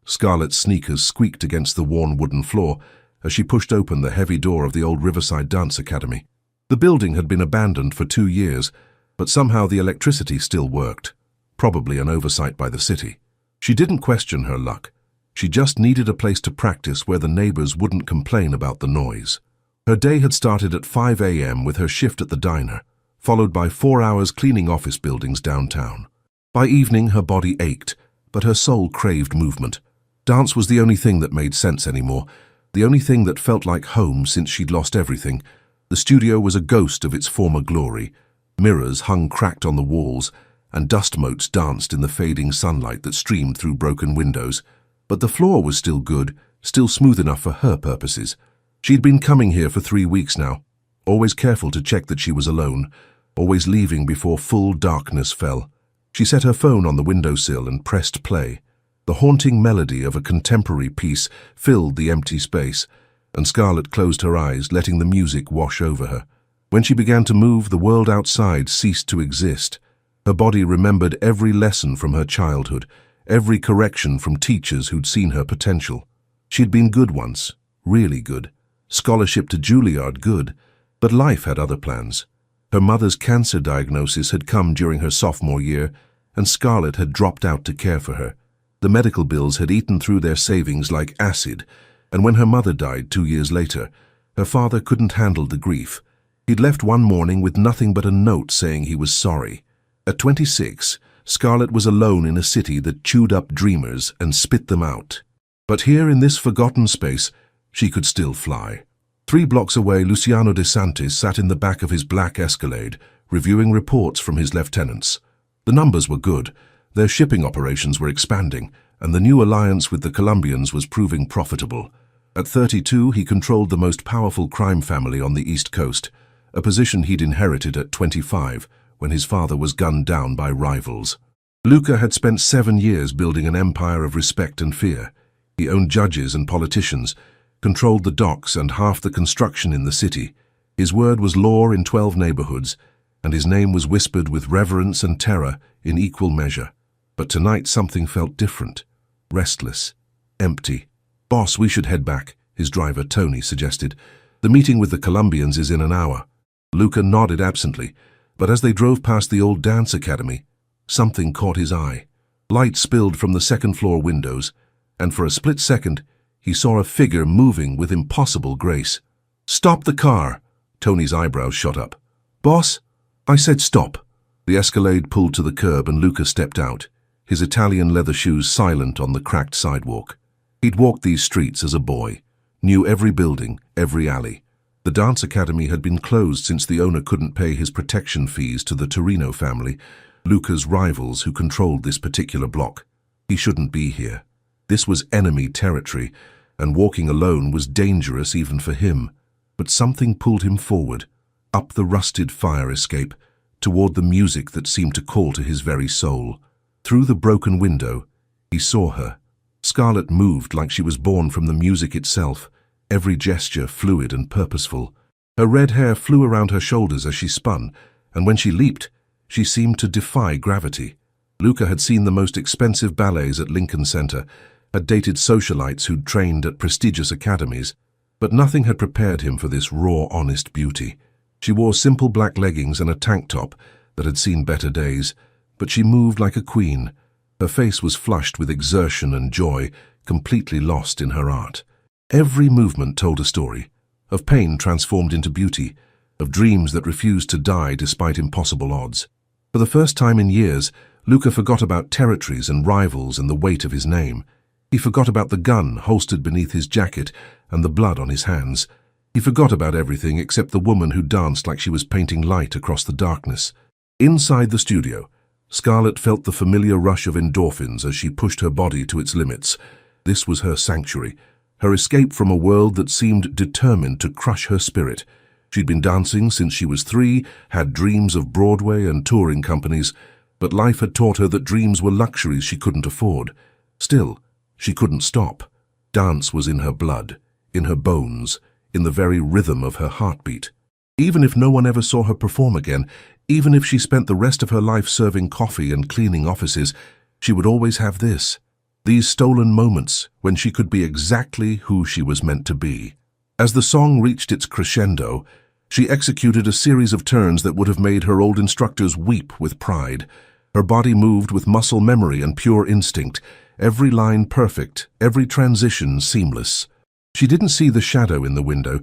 Scarlett's sneakers squeaked against the worn wooden floor as she pushed open the heavy door of the old Riverside Dance Academy. The building had been abandoned for 2 years, but somehow the electricity still worked, probably an oversight by the city. She didn't question her luck. She just needed a place to practice where the neighbors wouldn't complain about the noise. Her day had started at 5 a.m. with her shift at the diner, followed by 4 hours cleaning office buildings downtown. By evening, her body ached, but her soul craved movement. Dance was the only thing that made sense anymore, the only thing that felt like home since she'd lost everything. The studio was a ghost of its former glory. Mirrors hung cracked on the walls, and dust motes danced in the fading sunlight that streamed through broken windows. But the floor was still good, still smooth enough for her purposes. She'd been coming here for 3 weeks now, always careful to check that she was alone, always leaving before full darkness fell. She set her phone on the windowsill and pressed play. The haunting melody of a contemporary piece filled the empty space, and Scarlett closed her eyes, letting the music wash over her. When she began to move, the world outside ceased to exist. Her body remembered every lesson from her childhood, every correction from teachers who'd seen her potential. She'd been good once, really good. Scholarship to Juilliard good, but life had other plans. Her mother's cancer diagnosis had come during her sophomore year, and Scarlett had dropped out to care for her. The medical bills had eaten through their savings like acid, and when her mother died 2 years later, her father couldn't handle the grief. He'd left one morning with nothing but a note saying he was sorry. At 26, Scarlett was alone in a city that chewed up dreamers and spit them out. But here in this forgotten space, she could still fly. 3 blocks away, Luciano de Santis sat in the back of his black Escalade, reviewing reports from his lieutenants. The numbers were good, their shipping operations were expanding, and the new alliance with the Colombians was proving profitable. At 32, he controlled the most powerful crime family on the East Coast, a position he'd inherited at 25, when his father was gunned down by rivals. Luca had spent 7 years building an empire of respect and fear. He owned judges and politicians, controlled the docks and half the construction in the city. His word was law in 12 neighborhoods, and his name was whispered with reverence and terror in equal measure. But tonight something felt different, restless, empty. "Boss, we should head back," his driver Tony suggested. "The meeting with the Colombians is in an hour." Luca nodded absently, but as they drove past the old dance academy, something caught his eye. Light spilled from the second-floor windows, and for a split second, he saw a figure moving with impossible grace. "Stop the car!" Tony's eyebrows shot up. "Boss, I said stop." The Escalade pulled to the curb and Luca stepped out, his Italian leather shoes silent on the cracked sidewalk. He'd walked these streets as a boy, knew every building, every alley. The dance academy had been closed since the owner couldn't pay his protection fees to the Torino family, Luca's rivals who controlled this particular block. He shouldn't be here. This was enemy territory, and walking alone was dangerous even for him. But something pulled him forward, up the rusted fire escape, toward the music that seemed to call to his very soul. Through the broken window, he saw her. Scarlett moved like she was born from the music itself, every gesture fluid and purposeful. Her red hair flew around her shoulders as she spun, and when she leaped, she seemed to defy gravity. Luca had seen the most expensive ballets at Lincoln Center, had dated socialites who'd trained at prestigious academies, but nothing had prepared him for this raw, honest beauty. She wore simple black leggings and a tank top that had seen better days, but she moved like a queen. Her face was flushed with exertion and joy, completely lost in her art. Every movement told a story, of pain transformed into beauty, of dreams that refused to die despite impossible odds. For the first time in years, Luca forgot about territories and rivals and the weight of his name. He forgot about the gun holstered beneath his jacket and the blood on his hands. He forgot about everything except the woman who danced like she was painting light across the darkness. Inside the studio, Scarlett felt the familiar rush of endorphins as she pushed her body to its limits. This was her sanctuary, her escape from a world that seemed determined to crush her spirit. She'd been dancing since she was 3, had dreams of Broadway and touring companies, but life had taught her that dreams were luxuries she couldn't afford. Still, she couldn't stop. Dance was in her blood, in her bones, in the very rhythm of her heartbeat. Even if no one ever saw her perform again, even if she spent the rest of her life serving coffee and cleaning offices, she would always have this These stolen moments when she could be exactly who she was meant to be. As the song reached its crescendo, she executed a series of turns that would have made her old instructors weep with pride. Her body moved with muscle memory and pure instinct, every line perfect, every transition seamless. She didn't see the shadow in the window,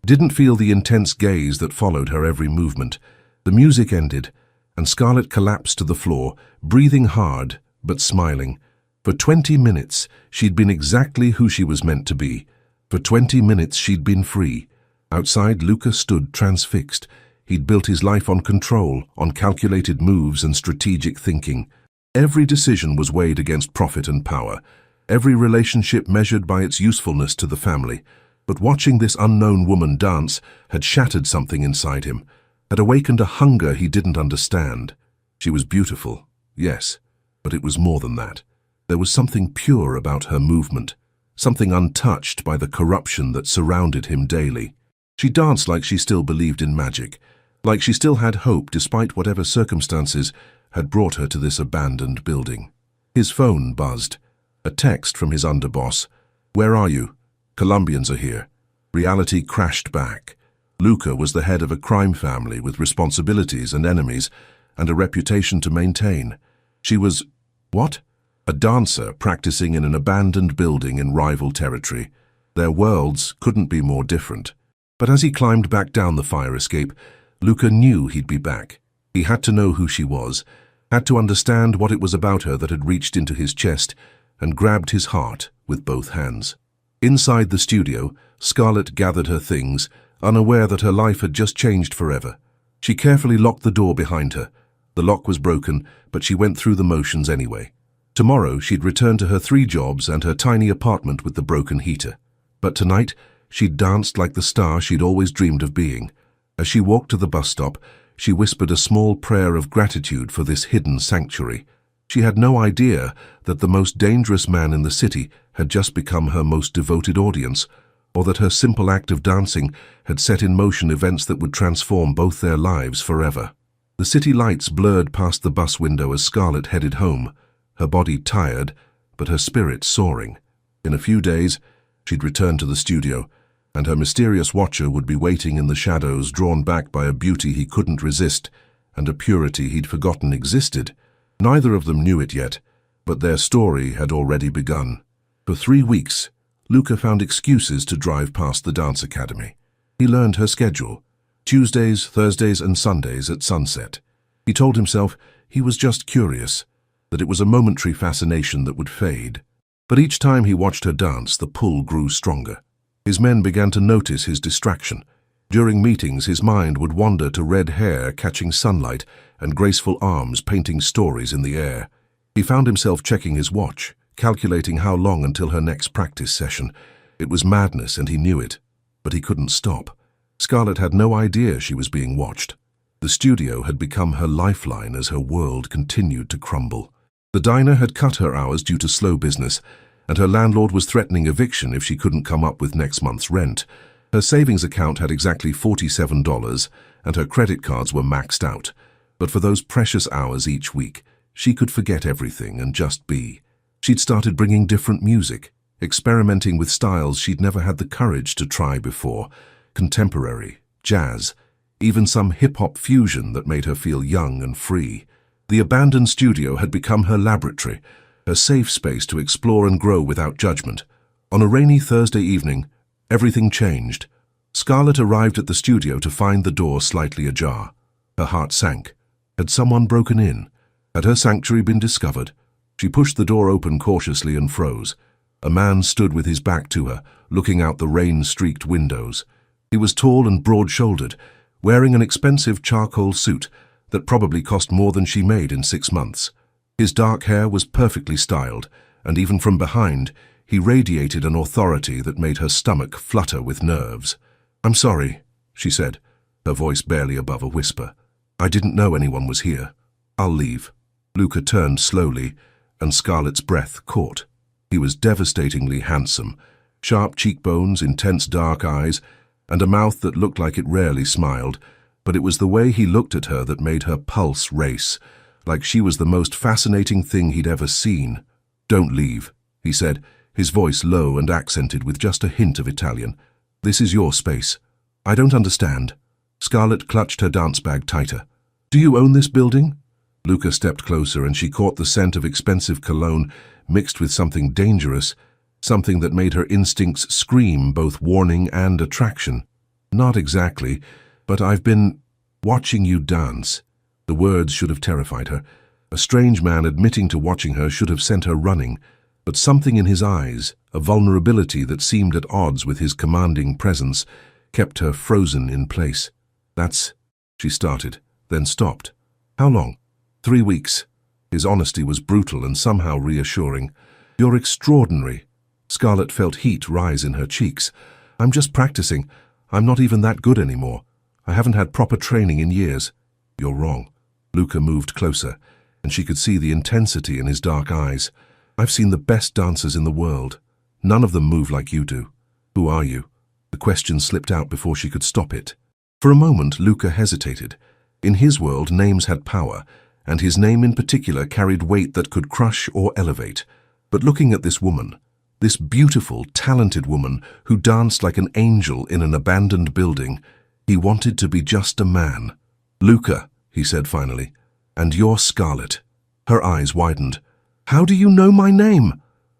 didn't feel the intense gaze that followed her every movement. The music ended, and Scarlett collapsed to the floor, breathing hard, but smiling. For 20 minutes, she'd been exactly who she was meant to be. For 20 minutes, she'd been free. Outside, Luca stood transfixed. He'd built his life on control, on calculated moves and strategic thinking. Every decision was weighed against profit and power, every relationship measured by its usefulness to the family. But watching this unknown woman dance had shattered something inside him, had awakened a hunger he didn't understand. She was beautiful, yes, but it was more than that. There was something pure about her movement, something untouched by the corruption that surrounded him daily. She danced like she still believed in magic, like she still had hope despite whatever circumstances had brought her to this abandoned building. His phone buzzed. A text from his underboss. "Where are you? Colombians are here." Reality crashed back. Luca was the head of a crime family with responsibilities and enemies, and a reputation to maintain. She was, what? A dancer practicing in an abandoned building in rival territory. Their worlds couldn't be more different. But as he climbed back down the fire escape, Luca knew he'd be back. He had to know who she was, had to understand what it was about her that had reached into his chest and grabbed his heart with both hands. Inside the studio, Scarlett gathered her things, unaware that her life had just changed forever. She carefully locked the door behind her. The lock was broken, but she went through the motions anyway. Tomorrow, she'd return to her 3 jobs and her tiny apartment with the broken heater. But tonight, she'd danced like the star she'd always dreamed of being. As she walked to the bus stop, she whispered a small prayer of gratitude for this hidden sanctuary. She had no idea that the most dangerous man in the city had just become her most devoted audience, or that her simple act of dancing had set in motion events that would transform both their lives forever. The city lights blurred past the bus window as Scarlett headed home, her body tired, but her spirit soaring. In a few days, she'd return to the studio, and her mysterious watcher would be waiting in the shadows, drawn back by a beauty he couldn't resist and a purity he'd forgotten existed. Neither of them knew it yet, but their story had already begun. For 3 weeks, Luca found excuses to drive past the dance academy. He learned her schedule, Tuesdays, Thursdays, and Sundays at sunset. He told himself he was just curious, that it was a momentary fascination that would fade. But each time he watched her dance, the pull grew stronger. His men began to notice his distraction. During meetings, his mind would wander to red hair catching sunlight and graceful arms painting stories in the air. He found himself checking his watch, calculating how long until her next practice session. It was madness, and he knew it, but he couldn't stop. Scarlett had no idea she was being watched. The studio had become her lifeline as her world continued to crumble. The diner had cut her hours due to slow business, and her landlord was threatening eviction if she couldn't come up with next month's rent. Her savings account had exactly $47, and her credit cards were maxed out. But for those precious hours each week, she could forget everything and just be. She'd started bringing different music, experimenting with styles she'd never had the courage to try before. Contemporary, jazz, even some hip-hop fusion that made her feel young and free. The abandoned studio had become her laboratory, her safe space to explore and grow without judgment. On a rainy Thursday evening, everything changed. Scarlett arrived at the studio to find the door slightly ajar. Her heart sank. Had someone broken in? Had her sanctuary been discovered? She pushed the door open cautiously and froze. A man stood with his back to her, looking out the rain-streaked windows. He was tall and broad-shouldered, wearing an expensive charcoal suit that probably cost more than she made in 6 months. His dark hair was perfectly styled, and even from behind, he radiated an authority that made her stomach flutter with nerves. "I'm sorry," she said, her voice barely above a whisper. "I didn't know anyone was here. I'll leave." Luca turned slowly, and Scarlett's breath caught. He was devastatingly handsome, sharp cheekbones, intense dark eyes, and a mouth that looked like it rarely smiled, but it was the way he looked at her that made her pulse race, like she was the most fascinating thing he'd ever seen. "Don't leave," he said, his voice low and accented with just a hint of Italian. "This is your space." "I don't understand." Scarlett clutched her dance bag tighter. "Do you own this building?" Luca stepped closer and she caught the scent of expensive cologne mixed with something dangerous, something that made her instincts scream both warning and attraction. "Not exactly, but I've been watching you dance." The words should have terrified her. A strange man admitting to watching her should have sent her running, but something in his eyes, a vulnerability that seemed at odds with his commanding presence, kept her frozen in place. "That's—" she started, then stopped. "How long?" 3 weeks. His honesty was brutal and somehow reassuring. "You're extraordinary." Scarlett felt heat rise in her cheeks. "I'm just practicing. I'm not even that good anymore. I haven't had proper training in years." "You're wrong." Luca moved closer, and she could see the intensity in his dark eyes. "I've seen the best dancers in the world. None of them move like you do." "Who are you?" The question slipped out before she could stop it. For a moment, Luca hesitated. In his world, names had power, and his name in particular carried weight that could crush or elevate. But looking at this woman, this beautiful, talented woman who danced like an angel in an abandoned building, he wanted to be just a man. "Luca," he said finally, "and you're Scarlett." Her eyes widened. "How do you know my name?"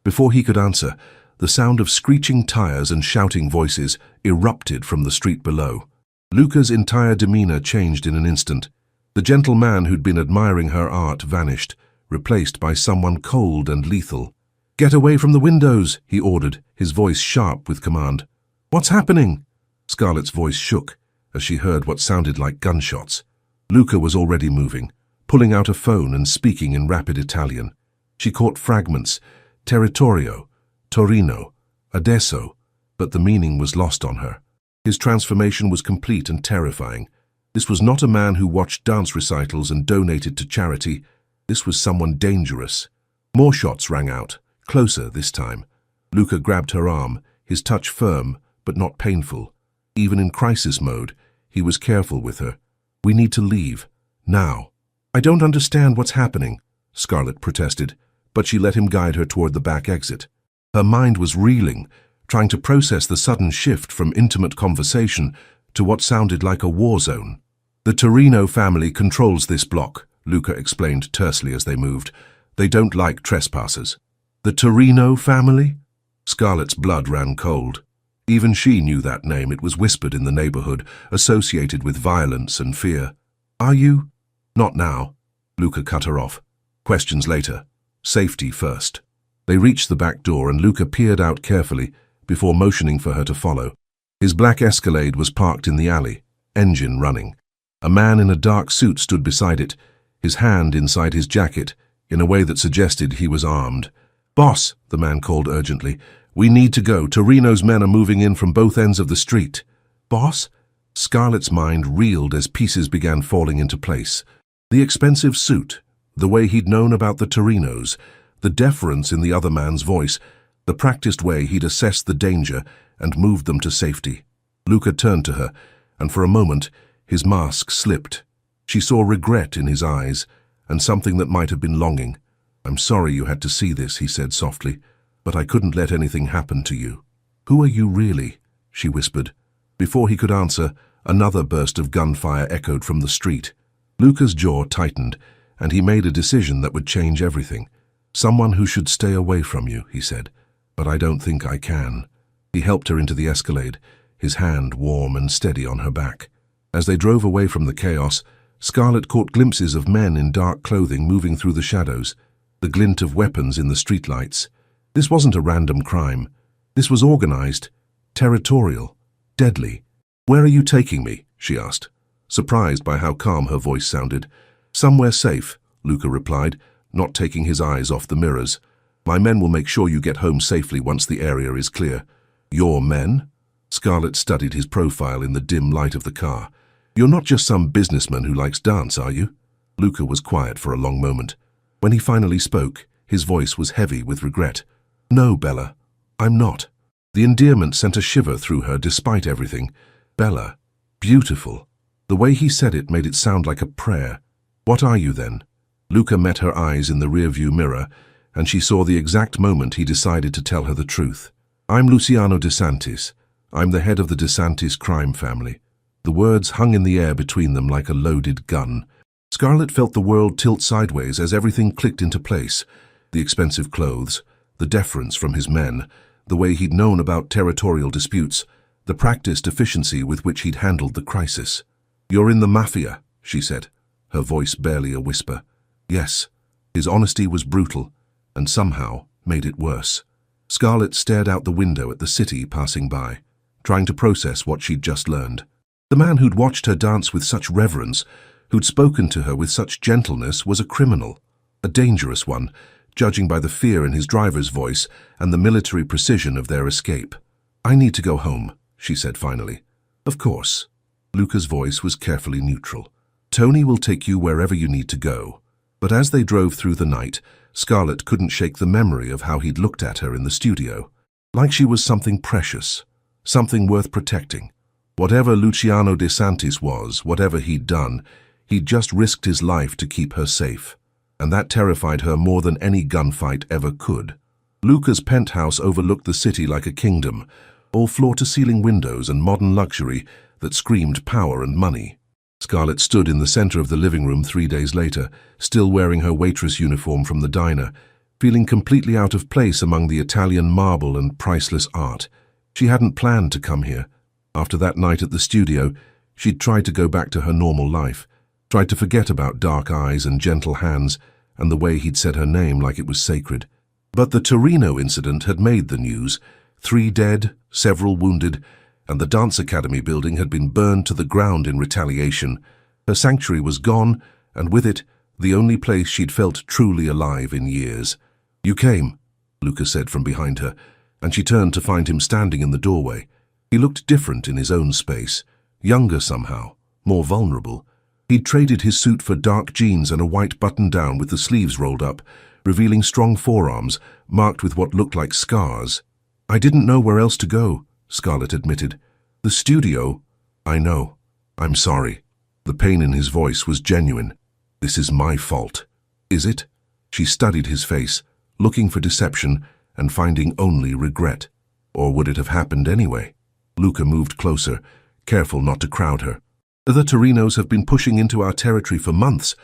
Before he could answer, the sound of screeching tires and shouting voices erupted from the street below. Luca's entire demeanor changed in an instant. The gentle man who'd been admiring her art vanished, replaced by someone cold and lethal. "Get away from the windows," he ordered, his voice sharp with command. "What's happening?" Scarlett's voice shook as she heard what sounded like gunshots. Luca was already moving, pulling out a phone and speaking in rapid Italian. She caught fragments: territorio, Torino, adesso, but the meaning was lost on her. His transformation was complete and terrifying. This was not a man who watched dance recitals and donated to charity. This was someone dangerous. More shots rang out, closer this time. Luca grabbed her arm, his touch firm but not painful. Even in crisis mode, he was careful with her. "We need to leave. Now." "I don't understand what's happening," Scarlett protested, but she let him guide her toward the back exit. Her mind was reeling, trying to process the sudden shift from intimate conversation to what sounded like a war zone. "The Torino family controls this block," Luca explained tersely as they moved. "They don't like trespassers." "The Torino family?" Scarlett's blood ran cold. Even she knew that name. It was whispered in the neighborhood, associated with violence and fear. "Are you—" "Not now." Luca cut her off. "Questions later. Safety first." They reached the back door and Luca peered out carefully before motioning for her to follow. His black Escalade was parked in the alley, engine running. A man in a dark suit stood beside it, his hand inside his jacket, in a way that suggested he was armed. "Boss," the man called urgently, "we need to go. Torino's men are moving in from both ends of the street." "Boss?" Scarlett's mind reeled as pieces began falling into place. The expensive suit, the way he'd known about the Torinos, the deference in the other man's voice, the practiced way he'd assessed the danger and moved them to safety. Luca turned to her, and for a moment, his mask slipped. She saw regret in his eyes, and something that might have been longing. "I'm sorry you had to see this," he said softly, "but I couldn't let anything happen to you." "Who are you really?" she whispered. Before he could answer, another burst of gunfire echoed from the street. Luca's jaw tightened, and he made a decision that would change everything. "Someone who should stay away from you," he said, "but I don't think I can." He helped her into the Escalade, his hand warm and steady on her back. As they drove away from the chaos, Scarlett caught glimpses of men in dark clothing moving through the shadows, the glint of weapons in the streetlights. This wasn't a random crime. This was organized, territorial, deadly. "Where are you taking me?" she asked, surprised by how calm her voice sounded. "Somewhere safe," Luca replied, not taking his eyes off the mirrors. "My men will make sure you get home safely once the area is clear." "Your men?" Scarlett studied his profile in the dim light of the car. "You're not just some businessman who likes dance, are you?" Luca was quiet for a long moment. When he finally spoke, his voice was heavy with regret. "No, Bella, I'm not." The endearment sent a shiver through her despite everything. Bella, beautiful. The way he said it made it sound like a prayer. "What are you then?" Luca met her eyes in the rearview mirror, and she saw the exact moment he decided to tell her the truth. "I'm Luciano DeSantis. I'm the head of the DeSantis crime family." The words hung in the air between them like a loaded gun. Scarlett felt the world tilt sideways as everything clicked into place. The expensive clothes, the deference from his men, the way he'd known about territorial disputes, the practiced efficiency with which he'd handled the crisis. "You're in the Mafia," she said, her voice barely a whisper. Yes, his honesty was brutal, and somehow made it worse. Scarlett stared out the window at the city passing by, trying to process what she'd just learned. The man who'd watched her dance with such reverence, who'd spoken to her with such gentleness, was a criminal, a dangerous one, judging by the fear in his driver's voice and the military precision of their escape. "I need to go home," she said finally. "Of course." Luca's voice was carefully neutral. "Tony will take you wherever you need to go." But as they drove through the night, Scarlett couldn't shake the memory of how he'd looked at her in the studio, like she was something precious, something worth protecting. Whatever Luciano DeSantis was, whatever he'd done, he'd just risked his life to keep her safe. And that terrified her more than any gunfight ever could. Luca's penthouse overlooked the city like a kingdom, all floor-to-ceiling windows and modern luxury that screamed power and money. Scarlett stood in the center of the living room 3 days later, still wearing her waitress uniform from the diner, feeling completely out of place among the Italian marble and priceless art. She hadn't planned to come here. After that night at the studio, she'd tried to go back to her normal life, tried to forget about dark eyes and gentle hands and the way he'd said her name like it was sacred. But the Torino incident had made the news. 3 dead, several wounded, and the Dance Academy building had been burned to the ground in retaliation. Her sanctuary was gone, and with it, the only place she'd felt truly alive in years. "You came," Luca said from behind her, and she turned to find him standing in the doorway. He looked different in his own space, younger somehow, more vulnerable. He'd traded his suit for dark jeans and a white button-down with the sleeves rolled up, revealing strong forearms, marked with what looked like scars. "I didn't know where else to go," Scarlett admitted. "The studio." "I know. I'm sorry." The pain in his voice was genuine. "This is my fault." "Is it?" She studied his face, looking for deception and finding only regret. Or would it have happened anyway? Luca moved closer, careful not to crowd her. "The Torinos have been pushing into our territory for months.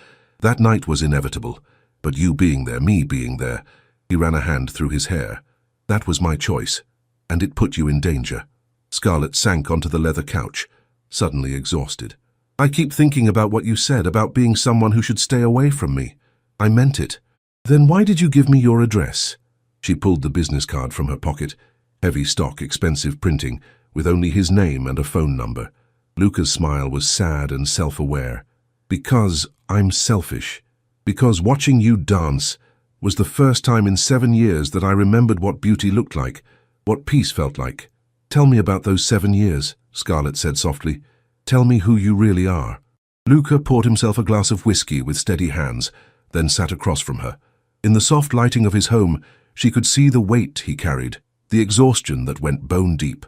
That night was inevitable, but you being there, me being there," he ran a hand through his hair. "That was my choice, and it put you in danger." Scarlett sank onto the leather couch, suddenly exhausted. "I keep thinking about what you said about being someone who should stay away from me. I meant it. Then why did you give me your address?" She pulled the business card from her pocket, heavy stock, expensive printing, with only his name and a phone number. Luca's smile was sad and self-aware. "Because I'm selfish. Because watching you dance was the first time in 7 years that I remembered what beauty looked like, what peace felt like." "Tell me about those 7 years," Scarlett said softly. "Tell me who you really are." Luca poured himself a glass of whiskey with steady hands, then sat across from her. In the soft lighting of his home, she could see the weight he carried, the exhaustion that went bone deep.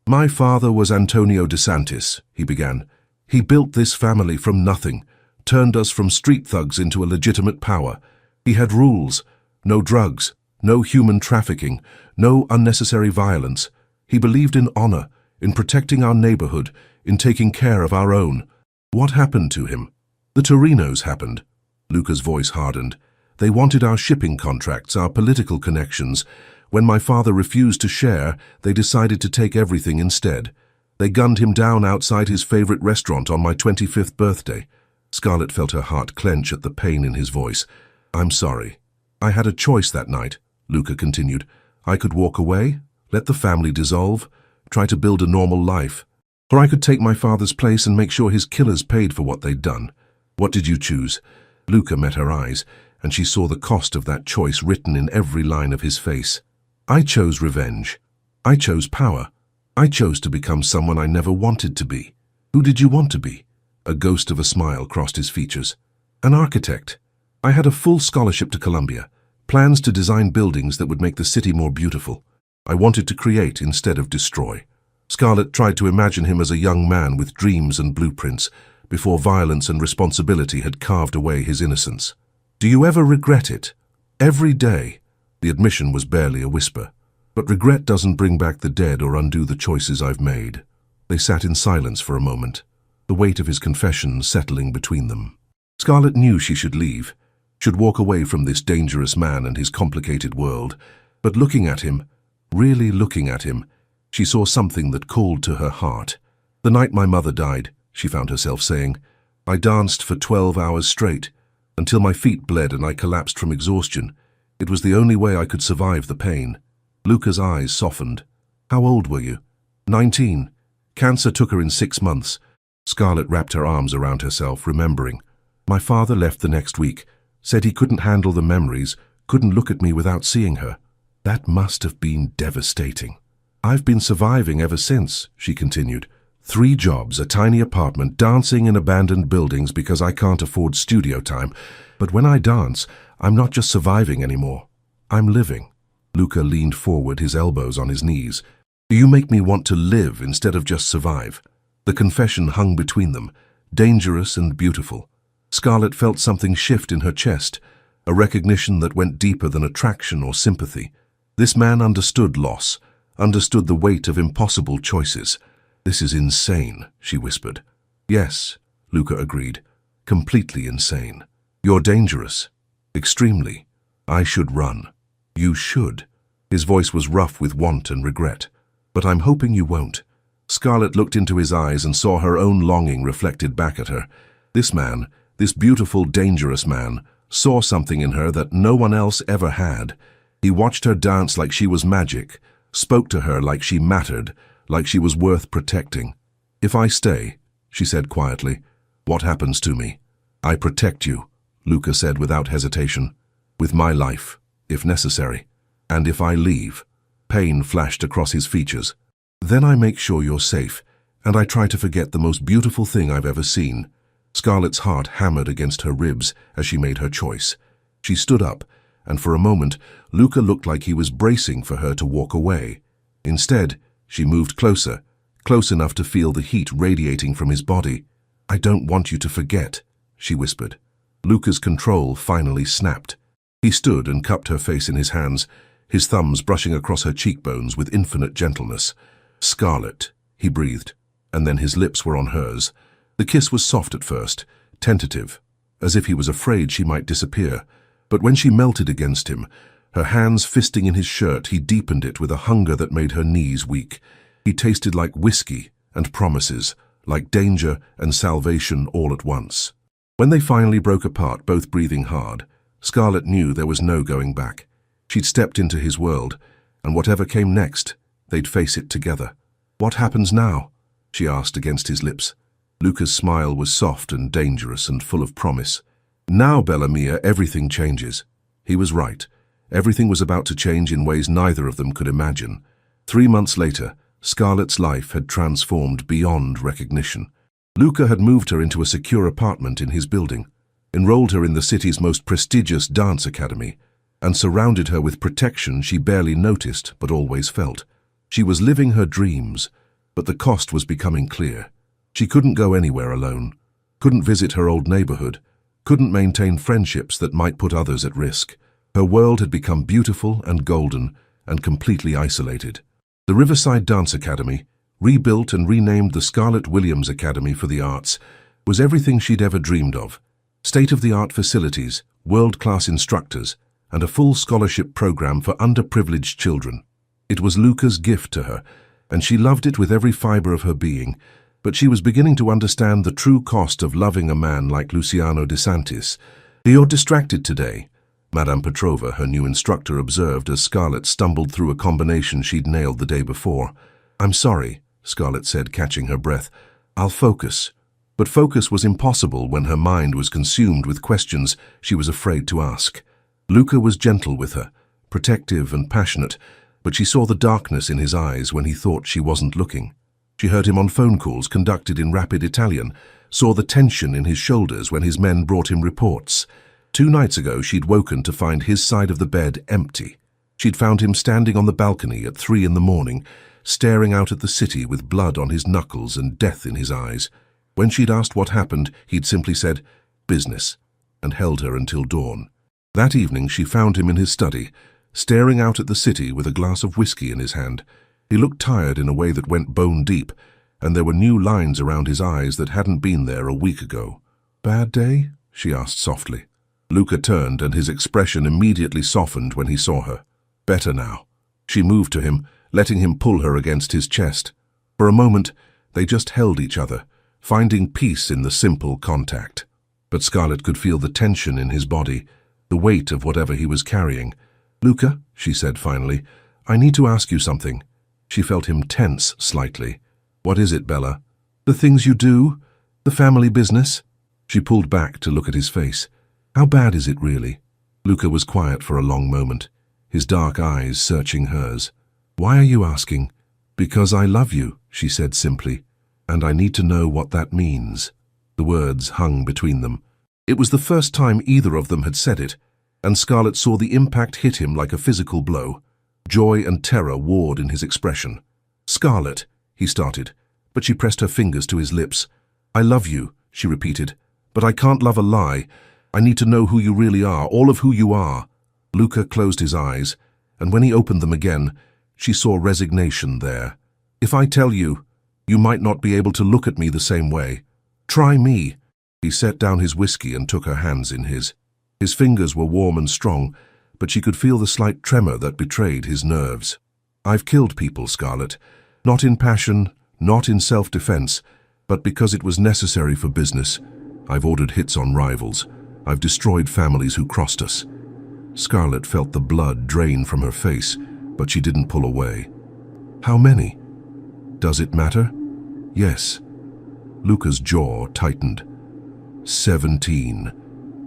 "My father was Antonio DeSantis," he began. "He built this family from nothing, turned us from street thugs into a legitimate power. He had rules: no drugs, no human trafficking, no unnecessary violence. He believed in honor, in protecting our neighborhood, in taking care of our own. What happened to him? The Torinos happened." Luca's voice hardened. "They wanted our shipping contracts, our political connections. When my father refused to share, they decided to take everything instead. They gunned him down outside his favorite restaurant on my 25th birthday." Scarlett felt her heart clench at the pain in his voice. "I'm sorry. I had a choice that night," Luca continued. "I could walk away, let the family dissolve, try to build a normal life. Or I could take my father's place and make sure his killers paid for what they'd done. What did you choose?" Luca met her eyes, and she saw the cost of that choice written in every line of his face. "I chose revenge. I chose power. I chose to become someone I never wanted to be." "Who did you want to be?" A ghost of a smile crossed his features. "An architect. I had a full scholarship to Columbia, plans to design buildings that would make the city more beautiful. I wanted to create instead of destroy." Scarlett tried to imagine him as a young man with dreams and blueprints, before violence and responsibility had carved away his innocence. "Do you ever regret it?" "Every day. The admission was barely a whisper. But regret doesn't bring back the dead or undo the choices I've made. They sat in silence for a moment, the weight of his confession settling between them. Scarlett knew she should leave, should walk away from this dangerous man and his complicated world. But looking at him, really looking at him, she saw something that called to her heart. The night my mother died, she found herself saying, I danced for 12 hours straight, until my feet bled and I collapsed from exhaustion. It was the only way I could survive the pain. Luca's eyes softened. How old were you? 19. Cancer took her in 6 months. Scarlett wrapped her arms around herself, remembering. My father left the next week, said he couldn't handle the memories, couldn't look at me without seeing her. That must have been devastating. I've been surviving ever since, she continued. 3 jobs, a tiny apartment, dancing in abandoned buildings because I can't afford studio time. But when I dance, I'm not just surviving anymore. I'm living. Luca leaned forward, his elbows on his knees. You make me want to live instead of just survive. The confession hung between them, dangerous and beautiful. Scarlett felt something shift in her chest, a recognition that went deeper than attraction or sympathy. This man understood loss, understood the weight of impossible choices. This is insane, she whispered. Yes, Luca agreed. Completely insane. You're dangerous. Extremely. I should run. You should. His voice was rough with want and regret. But I'm hoping you won't. Scarlett looked into his eyes and saw her own longing reflected back at her. This man, this beautiful, dangerous man, saw something in her that no one else ever had. He watched her dance like she was magic, spoke to her like she mattered, like she was worth protecting. If I stay, she said quietly, what happens to me? I protect you, Luca said without hesitation, with my life, if necessary. And if I leave, pain flashed across his features. Then I make sure you're safe, and I try to forget the most beautiful thing I've ever seen. Scarlett's heart hammered against her ribs as she made her choice. She stood up, and for a moment, Luca looked like he was bracing for her to walk away. Instead, she moved closer, close enough to feel the heat radiating from his body. I don't want you to forget, she whispered. Luca's control finally snapped. He stood and cupped her face in his hands, his thumbs brushing across her cheekbones with infinite gentleness. Scarlett, he breathed, and then his lips were on hers. The kiss was soft at first, tentative, as if he was afraid she might disappear. But when she melted against him, her hands fisting in his shirt, he deepened it with a hunger that made her knees weak. He tasted like whiskey and promises, like danger and salvation all at once. When they finally broke apart, both breathing hard, Scarlett knew there was no going back. She'd stepped into his world, and whatever came next, they'd face it together. What happens now? She asked against his lips. Luca's smile was soft and dangerous and full of promise. Now, Bella Mia, everything changes. He was right. Everything was about to change in ways neither of them could imagine. 3 months later, Scarlett's life had transformed beyond recognition. Luca had moved her into a secure apartment in his building, enrolled her in the city's most prestigious dance academy, and surrounded her with protection she barely noticed but always felt. She was living her dreams, but the cost was becoming clear. She couldn't go anywhere alone, couldn't visit her old neighborhood, couldn't maintain friendships that might put others at risk. Her world had become beautiful and golden and completely isolated. The Riverside Dance Academy, rebuilt and renamed the Scarlett Williams Academy for the Arts, was everything she'd ever dreamed of. State-of-the-art facilities, world-class instructors, and a full scholarship program for underprivileged children. It was Luca's gift to her, and she loved it with every fiber of her being, but she was beginning to understand the true cost of loving a man like Luciano DeSantis. You're distracted today, Madame Petrova, her new instructor, observed as Scarlett stumbled through a combination she'd nailed the day before. I'm sorry, Scarlett said, catching her breath. I'll focus. But focus was impossible when her mind was consumed with questions she was afraid to ask. Luca was gentle with her, protective and passionate, but she saw the darkness in his eyes when he thought she wasn't looking. She heard him on phone calls conducted in rapid Italian, saw the tension in his shoulders when his men brought him reports. 2 nights ago, she'd woken to find his side of the bed empty. She'd found him standing on the balcony at 3 in the morning, staring out at the city with blood on his knuckles and death in his eyes. When she'd asked what happened, he'd simply said, business, and held her until dawn. That evening, she found him in his study, staring out at the city with a glass of whiskey in his hand. He looked tired in a way that went bone deep, and there were new lines around his eyes that hadn't been there a week ago. "Bad day?" she asked softly. Luca turned, and his expression immediately softened when he saw her. "Better now." She moved to him, letting him pull her against his chest. For a moment, they just held each other, finding peace in the simple contact. But Scarlett could feel the tension in his body, the weight of whatever he was carrying. "Luca," she said finally, "I need to ask you something." She felt him tense slightly. "What is it, Bella?" "The things you do? The family business?" She pulled back to look at his face. "How bad is it really?" Luca was quiet for a long moment, his dark eyes searching hers. "Why are you asking?" "Because I love you," she said simply, "and I need to know what that means." The words hung between them. It was the first time either of them had said it, and Scarlett saw the impact hit him like a physical blow. Joy and terror warred in his expression. "Scarlett," he started, but she pressed her fingers to his lips. "I love you," she repeated, "but I can't love a lie. I need to know who you really are, all of who you are." Luca closed his eyes, and when he opened them again, she saw resignation there. "If I tell you, you might not be able to look at me the same way. Try me." He set down his whiskey and took her hands in his. His fingers were warm and strong, but she could feel the slight tremor that betrayed his nerves. "I've killed people, Scarlett. Not in passion, not in self-defense, but because it was necessary for business. I've ordered hits on rivals. I've destroyed families who crossed us." Scarlett felt the blood drain from her face, but she didn't pull away. "How many? Does it matter?" "Yes." Luca's jaw tightened. 17.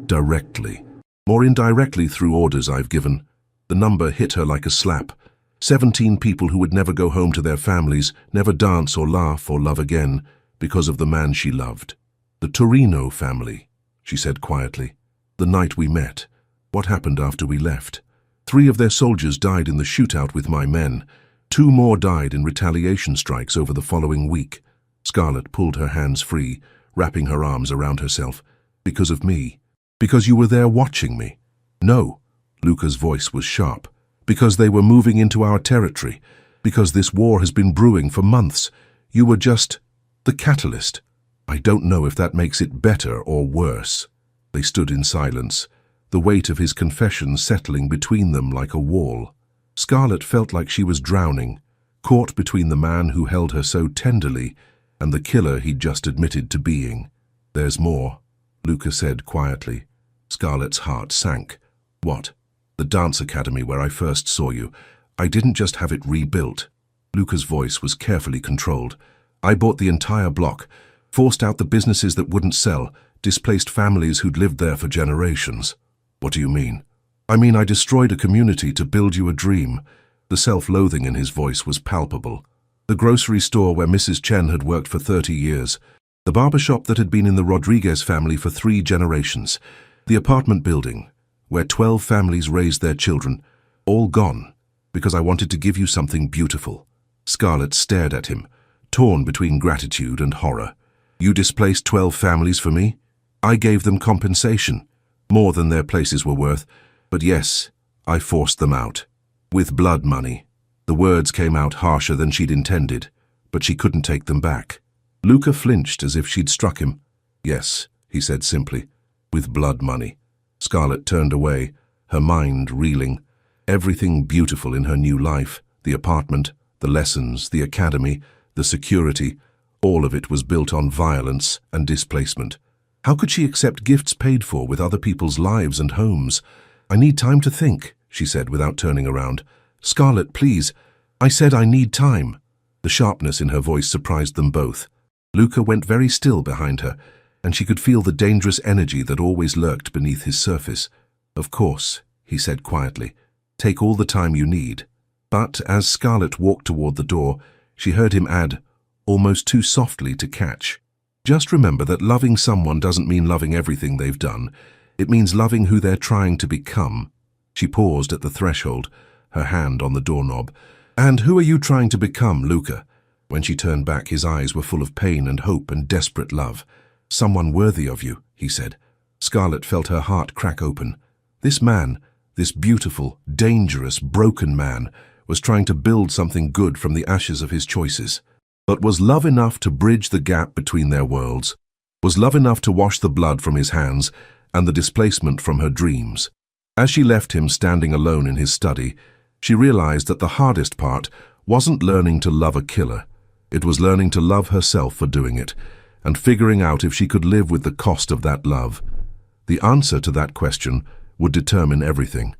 Directly. More indirectly through orders I've given. The number hit her like a slap. 17 people who would never go home to their families, never dance or laugh or love again, because of the man she loved. "The Torino family," she said quietly. "The night we met. What happened after we left? 3 of their soldiers died in the shootout with my men. 2 more died in retaliation strikes over the following week." Scarlett pulled her hands free, wrapping her arms around herself. "Because of me. Because you were there watching me." "No." Luca's voice was sharp. "Because they were moving into our territory. Because this war has been brewing for months. You were just the catalyst." "I don't know if that makes it better or worse." They stood in silence, the weight of his confession settling between them like a wall. Scarlett felt like she was drowning, caught between the man who held her so tenderly and the killer he'd just admitted to being. "There's more," Luca said quietly. Scarlett's heart sank. "What?" "The dance academy where I first saw you. I didn't just have it rebuilt." Luca's voice was carefully controlled. "I bought the entire block, forced out the businesses that wouldn't sell, displaced families who'd lived there for generations." "What do you mean?" "I mean I destroyed a community to build you a dream." The self-loathing in his voice was palpable. "The grocery store where Mrs. Chen had worked for 30 years. The barber shop that had been in the Rodriguez family for 3 generations. The apartment building where 12 families raised their children. All gone, because I wanted to give you something beautiful." Scarlett stared at him, torn between gratitude and horror. "You displaced 12 families for me? I gave them compensation, more than their places were worth. But yes, I forced them out. With blood money." The words came out harsher than she'd intended, but she couldn't take them back. Luca flinched as if she'd struck him. "Yes," he said simply, "with blood money." Scarlett turned away, her mind reeling. Everything beautiful in her new life, the apartment, the lessons, the academy, the security, all of it was built on violence and displacement. How could she accept gifts paid for with other people's lives and homes? "I need time to think," she said without turning around. "Scarlett, please. I said I need time." The sharpness in her voice surprised them both. Luca went very still behind her, and she could feel the dangerous energy that always lurked beneath his surface. "Of course," he said quietly. "Take all the time you need." But as Scarlett walked toward the door, she heard him add, almost too softly to catch, "Just remember that loving someone doesn't mean loving everything they've done. It means loving who they're trying to become." She paused at the threshold, her hand on the doorknob. "And who are you trying to become, Luca?" When she turned back, his eyes were full of pain and hope and desperate love. "Someone worthy of you," he said. Scarlett felt her heart crack open. This man, this beautiful, dangerous, broken man, was trying to build something good from the ashes of his choices. But was love enough to bridge the gap between their worlds? Was love enough to wash the blood from his hands and the displacement from her dreams? As she left him standing alone in his study, she realized that the hardest part wasn't learning to love a killer. It was learning to love herself for doing it, and figuring out if she could live with the cost of that love. The answer to that question would determine everything.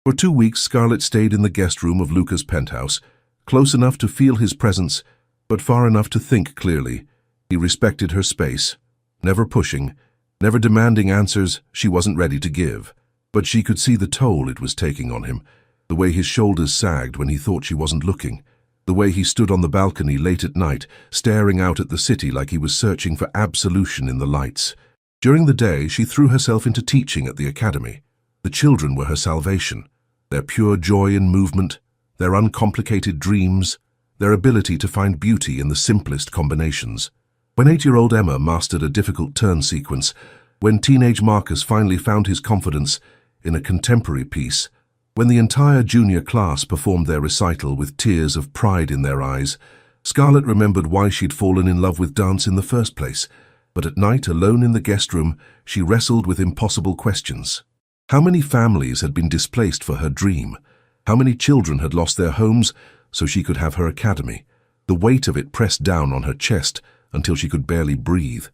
For 2 weeks, Scarlett stayed in the guest room of Luca's penthouse, close enough to feel his presence, but far enough to think clearly. He respected her space, never pushing, never demanding answers she wasn't ready to give. But she could see the toll it was taking on him, the way his shoulders sagged when he thought she wasn't looking, the way he stood on the balcony late at night, staring out at the city like he was searching for absolution in the lights. During the day, she threw herself into teaching at the academy. The children were her salvation, their pure joy in movement, their uncomplicated dreams, their ability to find beauty in the simplest combinations. When 8-year-old Emma mastered a difficult turn sequence, when teenage Marcus finally found his confidence in a contemporary piece, when the entire junior class performed their recital with tears of pride in their eyes, Scarlett remembered why she'd fallen in love with dance in the first place. But at night, alone in the guest room, she wrestled with impossible questions. How many families had been displaced for her dream? How many children had lost their homes so she could have her academy? The weight of it pressed down on her chest until she could barely breathe.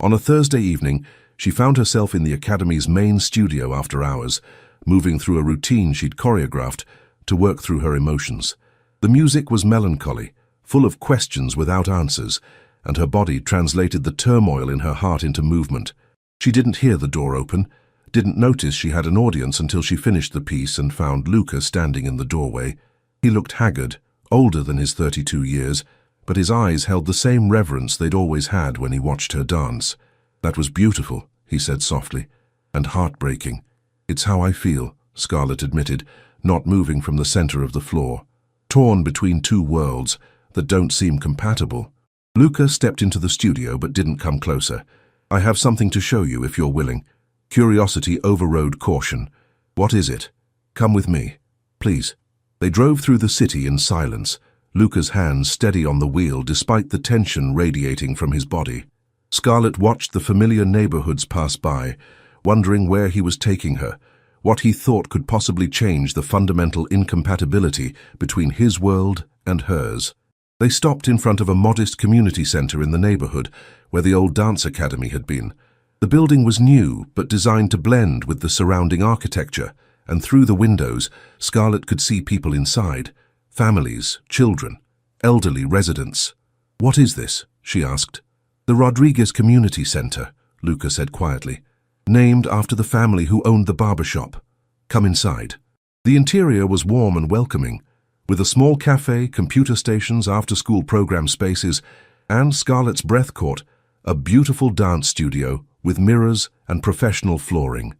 On a Thursday evening, she found herself in the academy's main studio after hours, moving through a routine she'd choreographed to work through her emotions. The music was melancholy, full of questions without answers, and her body translated the turmoil in her heart into movement. She didn't hear the door open, didn't notice she had an audience until she finished the piece and found Luca standing in the doorway. He looked haggard, older than his 32 years, but his eyes held the same reverence they'd always had when he watched her dance. "That was beautiful," he said softly, "and heartbreaking." "It's how I feel," Scarlett admitted, not moving from the center of the floor. Torn between two worlds that don't seem compatible. Luca stepped into the studio but didn't come closer. "I have something to show you if you're willing." Curiosity overrode caution. "What is it?" "Come with me, please." They drove through the city in silence, Luca's hands steady on the wheel despite the tension radiating from his body. Scarlett watched the familiar neighborhoods pass by, wondering where he was taking her, what he thought could possibly change the fundamental incompatibility between his world and hers. They stopped in front of a modest community center in the neighborhood where the old dance academy had been. The building was new but designed to blend with the surrounding architecture, and through the windows, Scarlett could see people inside. Families, children, elderly residents. "What is this?" she asked. "The Rodriguez Community Center," Luca said quietly. "Named after the family who owned the barber shop. Come inside." The interior was warm and welcoming, with a small cafe, computer stations, after-school program spaces, and Scarlett's breath caught, a beautiful dance studio with mirrors and professional flooring.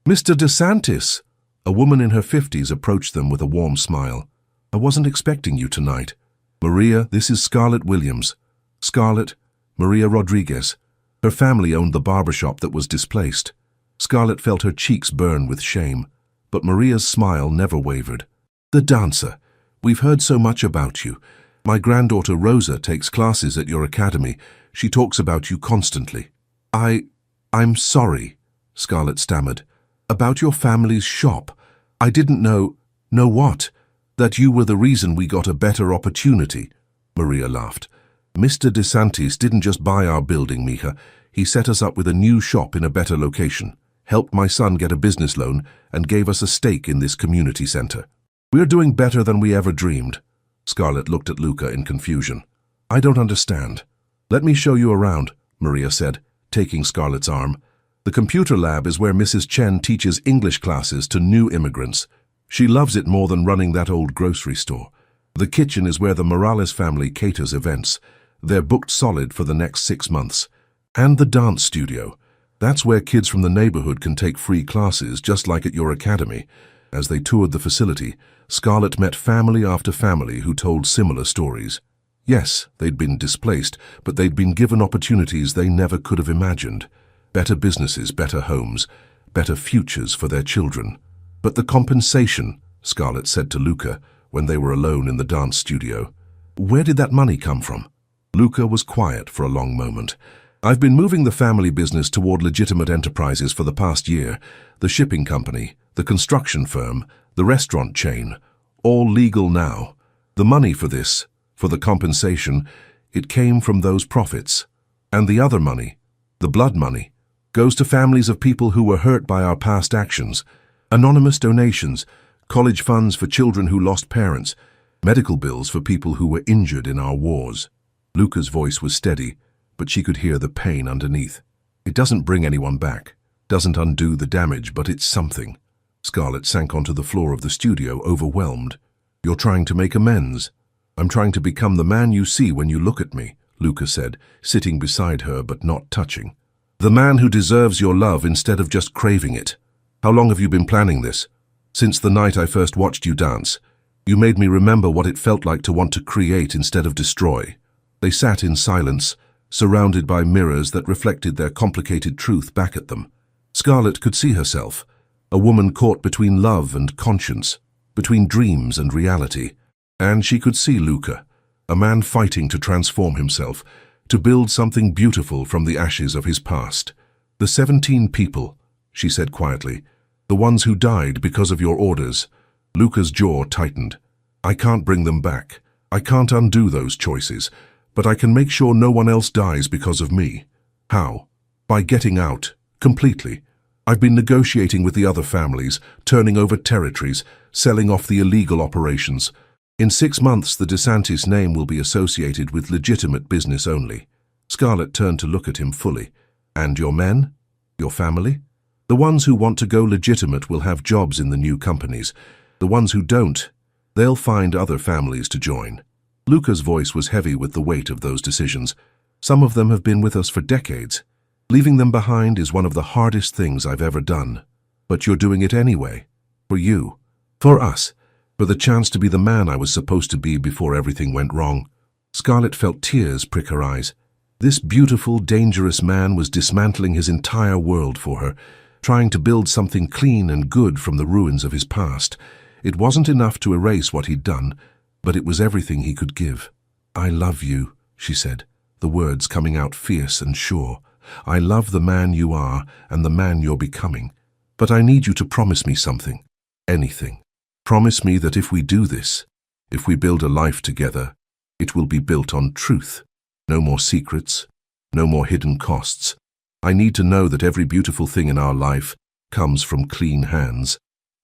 "Mr. DeSantis!" A woman in her 50s approached them with a warm smile. "I wasn't expecting you tonight." "Maria, this is Scarlett Williams." Scarlett, Maria Rodriguez. Her family owned the barbershop that was displaced. Scarlett felt her cheeks burn with shame, but Maria's smile never wavered. "The dancer. We've heard so much about you. My granddaughter Rosa takes classes at your academy. She talks about you constantly." I'm sorry," Scarlett stammered. "About your family's shop. I didn't know." "Know what?" "That you were the reason we got a better opportunity," Maria laughed. "Mr. DeSantis didn't just buy our building, Mija. He set us up with a new shop in a better location, helped my son get a business loan, and gave us a stake in this community center. We're doing better than we ever dreamed." Scarlett looked at Luca in confusion. "I don't understand." "Let me show you around," Maria said, taking Scarlett's arm. "The computer lab is where Mrs. Chen teaches English classes to new immigrants. She loves it more than running that old grocery store. The kitchen is where the Morales family caters events. They're booked solid for the next 6 months. And the dance studio. That's where kids from the neighborhood can take free classes, just like at your academy." As they toured the facility, Scarlett met family after family who told similar stories. Yes, they'd been displaced, but they'd been given opportunities they never could have imagined. Better businesses, better homes, better futures for their children. But the compensation, Scarlett said to Luca when they were alone in the dance studio. Where did that money come from? Luca was quiet for a long moment. I've been moving the family business toward legitimate enterprises for the past year. The shipping company, the construction firm, the restaurant chain, all legal now. The money for this, for the compensation, it came from those profits. And the other money, the blood money, goes to families of people who were hurt by our past actions. Anonymous donations, college funds for children who lost parents, medical bills for people who were injured in our wars. Luca's voice was steady, but she could hear the pain underneath. It doesn't bring anyone back, doesn't undo the damage, but it's something. Scarlett sank onto the floor of the studio, overwhelmed. You're trying to make amends. I'm trying to become the man you see when you look at me, Luca said, sitting beside her but not touching. The man who deserves your love instead of just craving it. How long have you been planning this? Since the night I first watched you dance. You made me remember what it felt like to want to create instead of destroy. They sat in silence, surrounded by mirrors that reflected their complicated truth back at them. Scarlett could see herself, a woman caught between love and conscience, between dreams and reality. And she could see Luca, a man fighting to transform himself, to build something beautiful from the ashes of his past. The 17 people, she said quietly, the ones who died because of your orders. Luca's jaw tightened. I can't bring them back. I can't undo those choices, but I can make sure no one else dies because of me. How? By getting out, completely. I've been negotiating with the other families, turning over territories, selling off the illegal operations. In 6 months, the DeSantis name will be associated with legitimate business only. Scarlett turned to look at him fully. And your men? Your family? The ones who want to go legitimate will have jobs in the new companies. The ones who don't, they'll find other families to join. Luca's voice was heavy with the weight of those decisions. Some of them have been with us for decades. Leaving them behind is one of the hardest things I've ever done. But you're doing it anyway. For you. For us. For the chance to be the man I was supposed to be before everything went wrong. Scarlett felt tears prick her eyes. This beautiful, dangerous man was dismantling his entire world for her, trying to build something clean and good from the ruins of his past. It wasn't enough to erase what he'd done, but it was everything he could give. I love you, she said, the words coming out fierce and sure. I love the man you are and the man you're becoming. But I need you to promise me something. Anything. Promise me that if we do this, if we build a life together, it will be built on truth. No more secrets, no more hidden costs. I need to know that every beautiful thing in our life comes from clean hands.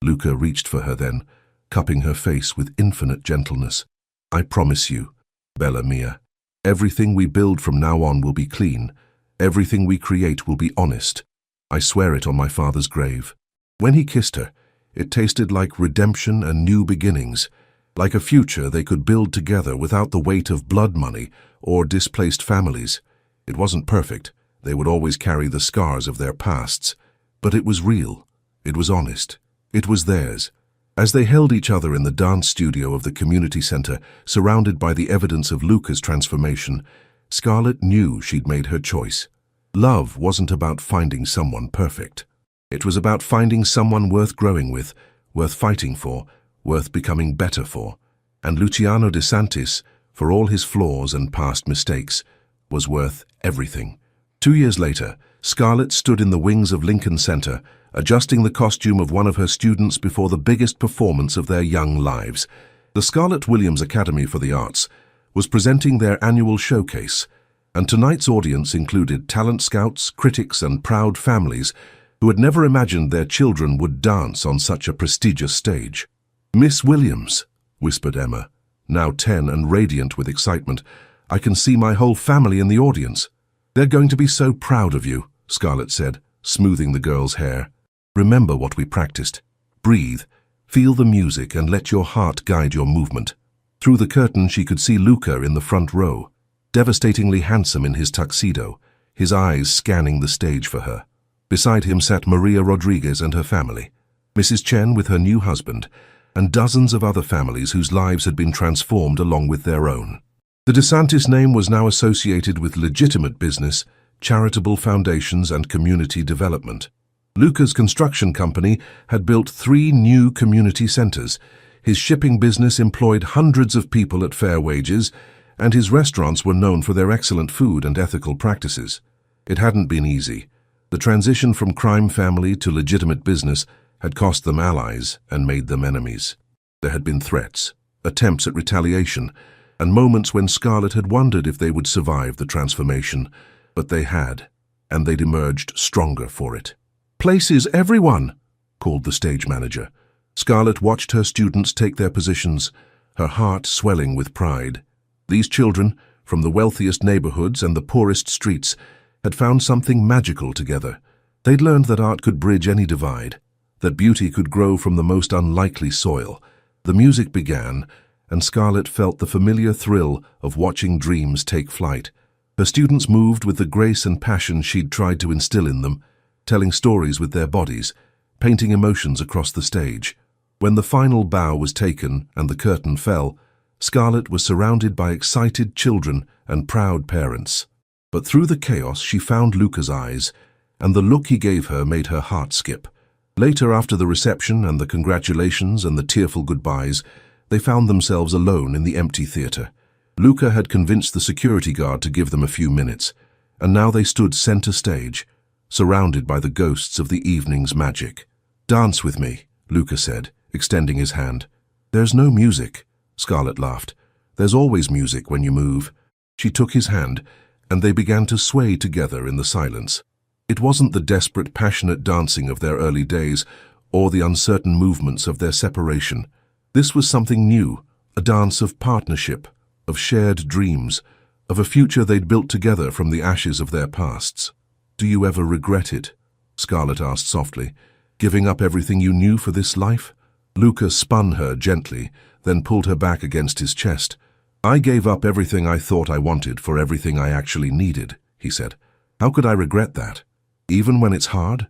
Luca reached for her then, cupping her face with infinite gentleness. I promise you, Bella Mia, everything we build from now on will be clean. Everything we create will be honest. I swear it on my father's grave. When he kissed her, it tasted like redemption and new beginnings, like a future they could build together without the weight of blood money or displaced families. It wasn't perfect. They would always carry the scars of their pasts. But it was real. It was honest. It was theirs. As they held each other in the dance studio of the community center, surrounded by the evidence of Luca's transformation, Scarlett knew she'd made her choice. Love wasn't about finding someone perfect. It was about finding someone worth growing with, worth fighting for, worth becoming better for. And Luciano DeSantis, for all his flaws and past mistakes, was worth everything. 2 years later, Scarlett stood in the wings of Lincoln Center, adjusting the costume of one of her students before the biggest performance of their young lives. The Scarlett Williams Academy for the Arts was presenting their annual showcase, and tonight's audience included talent scouts, critics, and proud families who had never imagined their children would dance on such a prestigious stage. Miss Williams, whispered Emma, now 10 and radiant with excitement, I can see my whole family in the audience. They're going to be so proud of you, Scarlett said, smoothing the girl's hair. Remember what we practiced. Breathe, feel the music, and let your heart guide your movement. Through the curtain she could see Luca in the front row, devastatingly handsome in his tuxedo, his eyes scanning the stage for her. Beside him sat Maria Rodriguez and her family, Mrs. Chen with her new husband, and dozens of other families whose lives had been transformed along with their own. The DeSantis name was now associated with legitimate business, charitable foundations, and community development. Luca's construction company had built 3 new community centers. His shipping business employed hundreds of people at fair wages, and his restaurants were known for their excellent food and ethical practices. It hadn't been easy. The transition from crime family to legitimate business had cost them allies and made them enemies. There had been threats, attempts at retaliation, and moments when Scarlett had wondered if they would survive the transformation. But they had, and they'd emerged stronger for it. "Places, everyone!" called the stage manager. Scarlett watched her students take their positions, her heart swelling with pride. These children, from the wealthiest neighborhoods and the poorest streets, had found something magical together. They'd learned that art could bridge any divide, that beauty could grow from the most unlikely soil. The music began, and Scarlett felt the familiar thrill of watching dreams take flight. Her students moved with the grace and passion she'd tried to instill in them, telling stories with their bodies, painting emotions across the stage. When the final bow was taken and the curtain fell, Scarlett was surrounded by excited children and proud parents. But through the chaos she found Luca's eyes, and the look he gave her made her heart skip. Later, after the reception and the congratulations and the tearful goodbyes, they found themselves alone in the empty theater. Luca had convinced the security guard to give them a few minutes, and now they stood center stage, surrounded by the ghosts of the evening's magic. "Dance with me," Luca said, extending his hand. "There's no music," Scarlett laughed. "There's always music when you move." She took his hand, and they began to sway together in the silence. It wasn't the desperate, passionate dancing of their early days, or the uncertain movements of their separation. This was something new, a dance of partnership, of shared dreams, of a future they'd built together from the ashes of their pasts. "Do you ever regret it?" Scarlett asked softly. "Giving up everything you knew for this life?" Luca spun her gently, then pulled her back against his chest. "I gave up everything I thought I wanted for everything I actually needed," he said. "How could I regret that? Even when it's hard?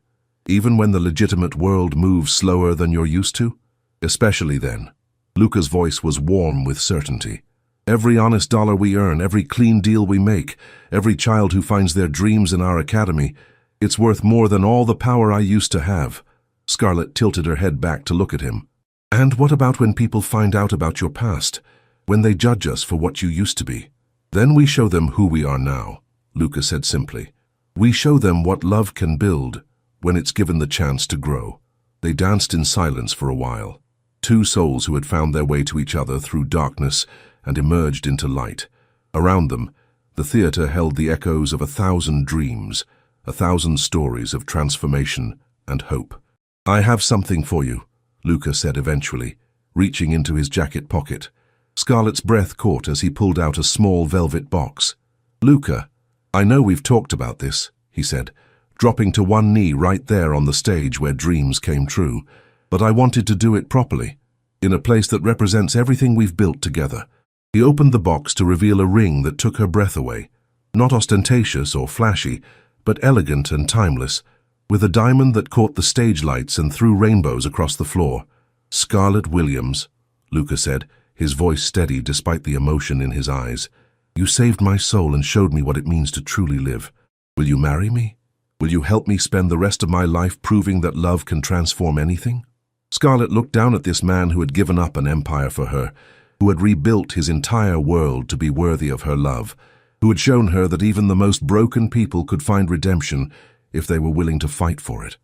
Even when the legitimate world moves slower than you're used to? Especially then." Luca's voice was warm with certainty. "Every honest dollar we earn, every clean deal we make, every child who finds their dreams in our academy, it's worth more than all the power I used to have." Scarlett tilted her head back to look at him. "And what about when people find out about your past? When they judge us for what you used to be?" "Then we show them who we are now," Luca said simply. "We show them what love can build when it's given the chance to grow." They danced in silence for a while. 2 souls who had found their way to each other through darkness and emerged into light. Around them, the theater held the echoes of 1,000 dreams, 1,000 stories of transformation and hope. "I have something for you," Luca said eventually, reaching into his jacket pocket. Scarlett's breath caught as he pulled out a small velvet box. "Luca, I know we've talked about this," he said, dropping to one knee right there on the stage where dreams came true. "But I wanted to do it properly, in a place that represents everything we've built together." He opened the box to reveal a ring that took her breath away. Not ostentatious or flashy, but elegant and timeless, with a diamond that caught the stage lights and threw rainbows across the floor. "Scarlett Williams," Luca said, his voice steady despite the emotion in his eyes. "You saved my soul and showed me what it means to truly live. Will you marry me? Will you help me spend the rest of my life proving that love can transform anything?" Scarlett looked down at this man who had given up an empire for her, who had rebuilt his entire world to be worthy of her love, who had shown her that even the most broken people could find redemption if they were willing to fight for it.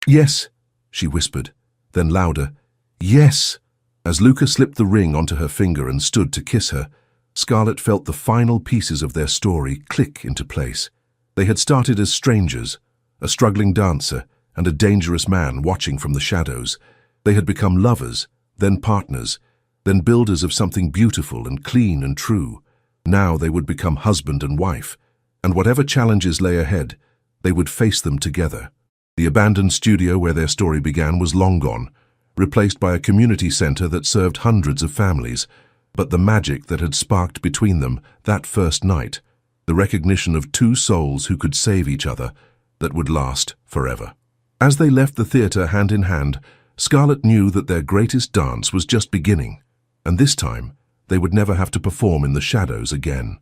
"Yes," she whispered, then louder, "Yes." As Luca slipped the ring onto her finger and stood to kiss her, Scarlett felt the final pieces of their story click into place. They had started as strangers, a struggling dancer and a dangerous man watching from the shadows. They had become lovers, then partners, then builders of something beautiful and clean and true. Now they would become husband and wife, and whatever challenges lay ahead, they would face them together. The abandoned studio where their story began was long gone, replaced by a community center that served hundreds of families. But the magic that had sparked between them that first night, the recognition of 2 souls who could save each other, that would last forever. As they left the theater hand in hand, Scarlett knew that their greatest dance was just beginning, and this time they would never have to perform in the shadows again.